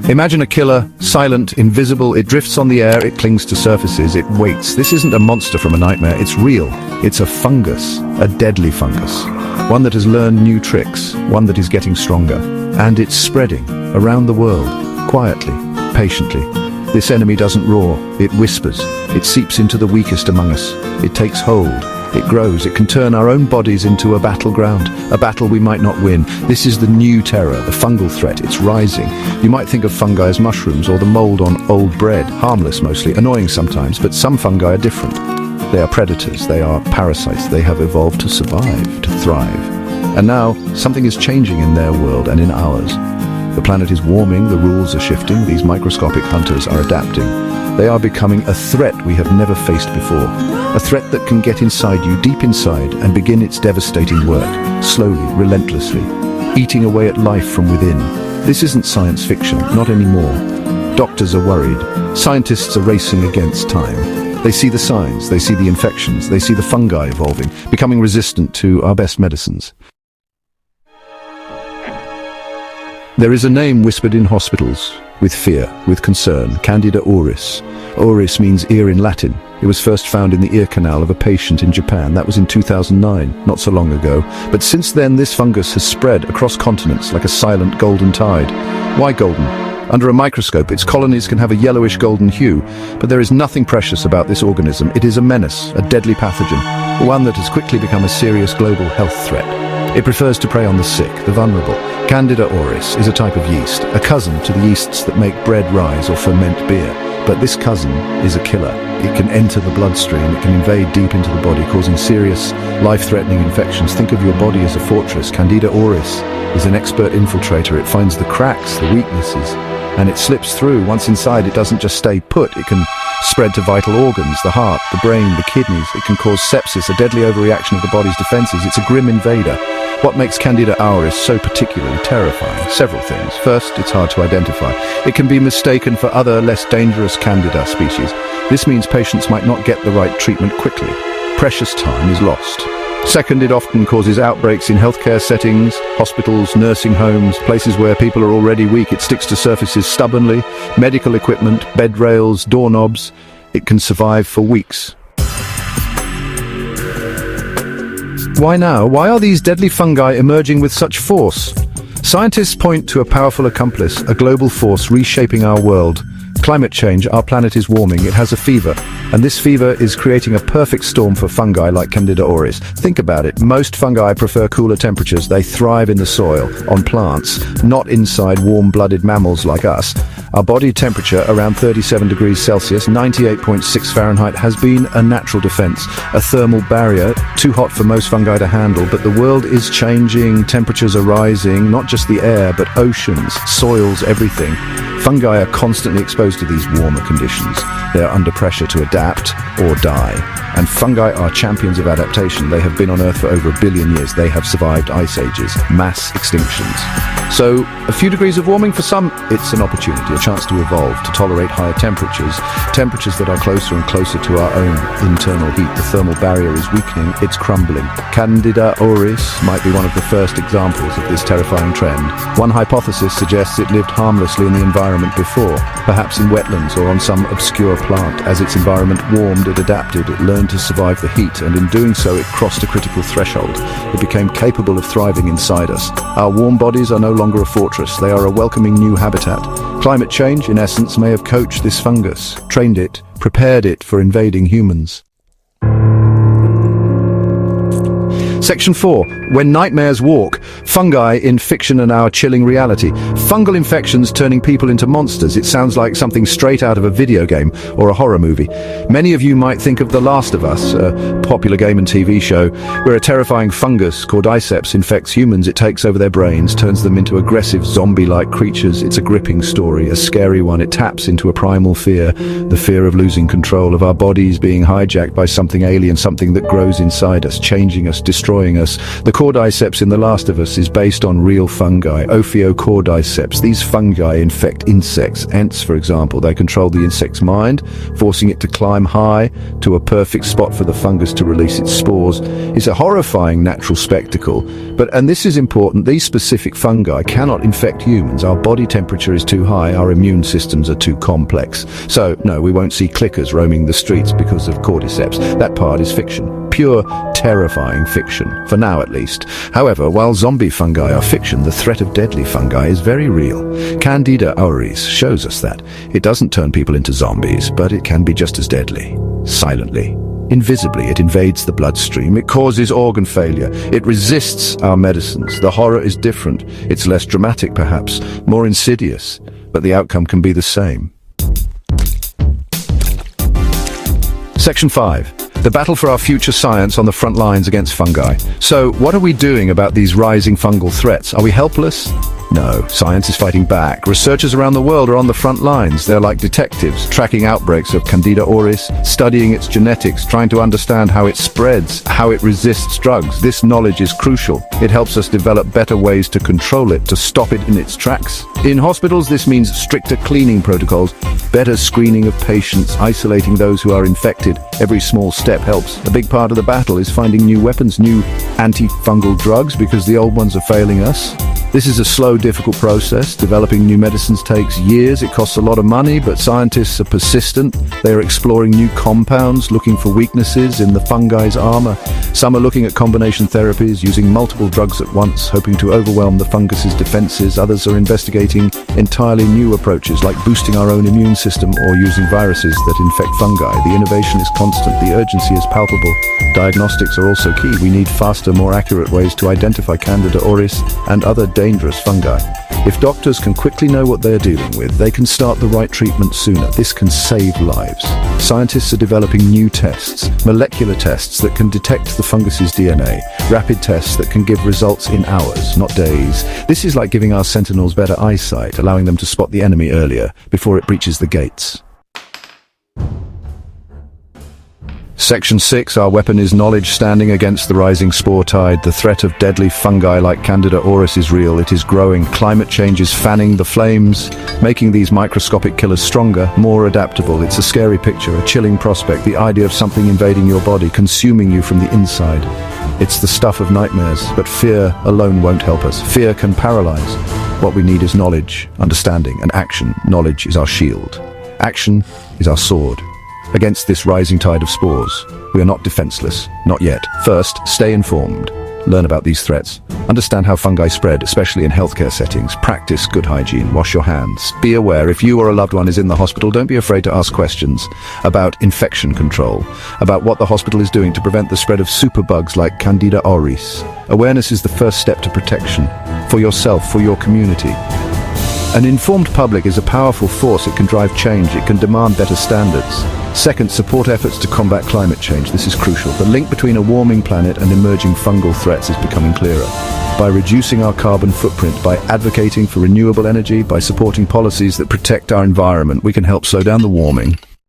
Imagine a killer, silent, invisible, it drifts on the air, it clings to surfaces, it waits. This isn't a monster from a nightmare, it's real. It's a fungus, a deadly fungus. One that has learned new tricks, one that is getting stronger. And it's spreading around the world, quietly, patiently. This enemy doesn't roar, it whispers. It seeps into the weakest among us. It takes hold. It grows. It can turn our own bodies into a battleground, a battle we might not win. This is the new terror, the fungal threat. It's rising. You might think of fungi as mushrooms or the mold on old bread, harmless mostly, annoying sometimes, but some fungi are different. They are predators, they are parasites, they have evolved to survive, to thrive. And now, something is changing in their world and in ours. The planet is warming, the rules are shifting, these microscopic hunters are adapting. They are becoming a threat we have never faced before. A threat that can get inside you, deep inside, and begin its devastating work, slowly, relentlessly, eating away at life from within. This isn't science fiction, not anymore. Doctors are worried. Scientists are racing against time. They see the signs, they see the infections, they see the fungi evolving, becoming resistant to our best medicines. There is a name whispered in hospitals, with fear, with concern, Candida auris. Auris means ear in Latin. It was first found in the ear canal of a patient in Japan. That was in 2009, not so long ago. But since then, this fungus has spread across continents like a silent golden tide. Why golden? Under a microscope, its colonies can have a yellowish golden hue, but there is nothing precious about this organism. It is a menace, a deadly pathogen, one that has quickly become a serious global health threat. It prefers to prey on the sick, the vulnerable. Candida auris is a type of yeast, a cousin to the yeasts that make bread rise or ferment beer. But this cousin is a killer. It can enter the bloodstream, it can invade deep into the body, causing serious, life-threatening infections. Think of your body as a fortress. Candida auris is an expert infiltrator. It finds the cracks, the weaknesses, and it slips through. Once inside, it doesn't just stay put. It can spread to vital organs, the heart, the brain, the kidneys. It can cause sepsis, a deadly overreaction of the body's defenses. It's a grim invader. What makes Candida auris so particularly terrifying? Several things. First, it's hard to identify. It can be mistaken for other, less dangerous Candida species. This means patients might not get the right treatment quickly. Precious time is lost. Second, it often causes outbreaks in healthcare settings, hospitals, nursing homes, places where people are already weak. It sticks to surfaces stubbornly, medical equipment, bed rails, doorknobs. It can survive for weeks. Why now? Why are these deadly fungi emerging with such force? Scientists point to a powerful accomplice, a global force reshaping our world. Climate change. Our planet is warming. It has a fever. And this fever is creating a perfect storm for fungi like Candida auris. Think about it. Most fungi prefer cooler temperatures. They thrive in the soil, on plants, not inside warm-blooded mammals like us. Our body temperature, around 37 degrees Celsius, 98.6 Fahrenheit, has been a natural defense, a thermal barrier, too hot for most fungi to handle. But the world is changing. Temperatures are rising, not just the air, but oceans, soils, everything. Fungi are constantly exposed to these warmer conditions. They are under pressure to adapt or die. And fungi are champions of adaptation. They have been on Earth for over 1 billion years. They have survived ice ages, mass extinctions. So, a few degrees of warming for some, it's an opportunity, a chance to evolve, to tolerate higher temperatures, temperatures that are closer and closer to our own internal heat. The thermal barrier is weakening, it's crumbling. Candida auris might be one of the first examples of this terrifying trend. One hypothesis suggests it lived harmlessly in the environment before, perhaps in wetlands or on some obscure plant. As its environment warmed, it adapted, it learned to survive the heat, and in doing so, it crossed a critical threshold. It became capable of thriving inside us. Our warm bodies are no longer a fortress, they are a welcoming new habitat. Climate change, in essence, may have coached this fungus, trained it, prepared it for invading humans. Section 4. When nightmares walk. Fungi in fiction and our chilling reality. Fungal infections turning people into monsters. It sounds like something straight out of a video game or a horror movie. Many of you might think of The Last of Us, a popular game and TV show, where a terrifying fungus called cordyceps infects humans. It takes over their brains, turns them into aggressive zombie-like creatures. It's a gripping story, a scary one. It taps into a primal fear, the fear of losing control, of our bodies being hijacked by something alien, something that grows inside us, changing us, destroying us. The cordyceps in The Last of Us Fungus is based on real fungi, Ophiocordyceps. These fungi infect insects, ants for example. They control the insect's mind, forcing it to climb high to a perfect spot for the fungus to release its spores. It's a horrifying natural spectacle, and this is important, these specific fungi cannot infect humans. Our body temperature is too high, our immune systems are too complex. So, no, we won't see clickers roaming the streets because of cordyceps. That part is fiction. Pure, terrifying fiction, for now at least. However, while zombie fungi are fiction, the threat of deadly fungi is very real. Candida auris shows us that. It doesn't turn people into zombies, but it can be just as deadly. Silently. Invisibly, it invades the bloodstream, it causes organ failure, it resists our medicines. The horror is different. It's less dramatic perhaps, more insidious, but the outcome can be the same. Section 5. The battle for our future science on the front lines against fungi. So, what are we doing about these rising fungal threats? Are we helpless? No, science is fighting back. Researchers around the world are on the front lines. They're like detectives, tracking outbreaks of Candida auris, studying its genetics, trying to understand how it spreads, how it resists drugs. This knowledge is crucial. It helps us develop better ways to control it, to stop it in its tracks. In hospitals, this means stricter cleaning protocols, better screening of patients, isolating those who are infected. Every small step helps. A big part of the battle is finding new weapons, new antifungal drugs, because the old ones are failing us. This is a slow, difficult process. Developing new medicines takes years. It costs a lot of money, but scientists are persistent. They are exploring new compounds, looking for weaknesses in the fungi's armor. Some are looking at combination therapies, using multiple drugs at once, hoping to overwhelm the fungus's defenses. Others are investigating entirely new approaches, like boosting our own immune system or using viruses that infect fungi. The innovation is constant. The urgency is palpable. Diagnostics are also key. We need faster, more accurate ways to identify Candida auris and other dangerous fungi. If doctors can quickly know what they are dealing with, they can start the right treatment sooner. This can save lives. Scientists are developing new tests, molecular tests that can detect the fungus's DNA, rapid tests that can give results in hours, not days. This is like giving our sentinels better eyesight, allowing them to spot the enemy earlier, before it breaches the gates. Section 6. Our weapon is knowledge. Standing against the rising spore tide. The threat of deadly fungi like Candida auris is real. It is growing. Climate change is fanning the flames, making these microscopic killers stronger, more adaptable. It's a scary picture, a chilling prospect, the idea of something invading your body, consuming you from the inside. It's the stuff of nightmares, but fear alone won't help us. Fear can paralyze. What we need is knowledge, understanding, and action. Knowledge is our shield. Action is our sword. Against this rising tide of spores, we are not defenseless, not yet. First, stay informed. Learn about these threats. Understand how fungi spread, especially in healthcare settings. Practice good hygiene. Wash your hands. Be aware, if you or a loved one is in the hospital, don't be afraid to ask questions about infection control, about what the hospital is doing to prevent the spread of superbugs like Candida auris. Awareness is the first step to protection, for yourself, for your community. An informed public is a powerful force. It can drive change. It can demand better standards. Second, support efforts to combat climate change. This is crucial. The link between a warming planet and emerging fungal threats is becoming clearer. By reducing our carbon footprint, by advocating for renewable energy, by supporting policies that protect our environment, we can help slow down the warming.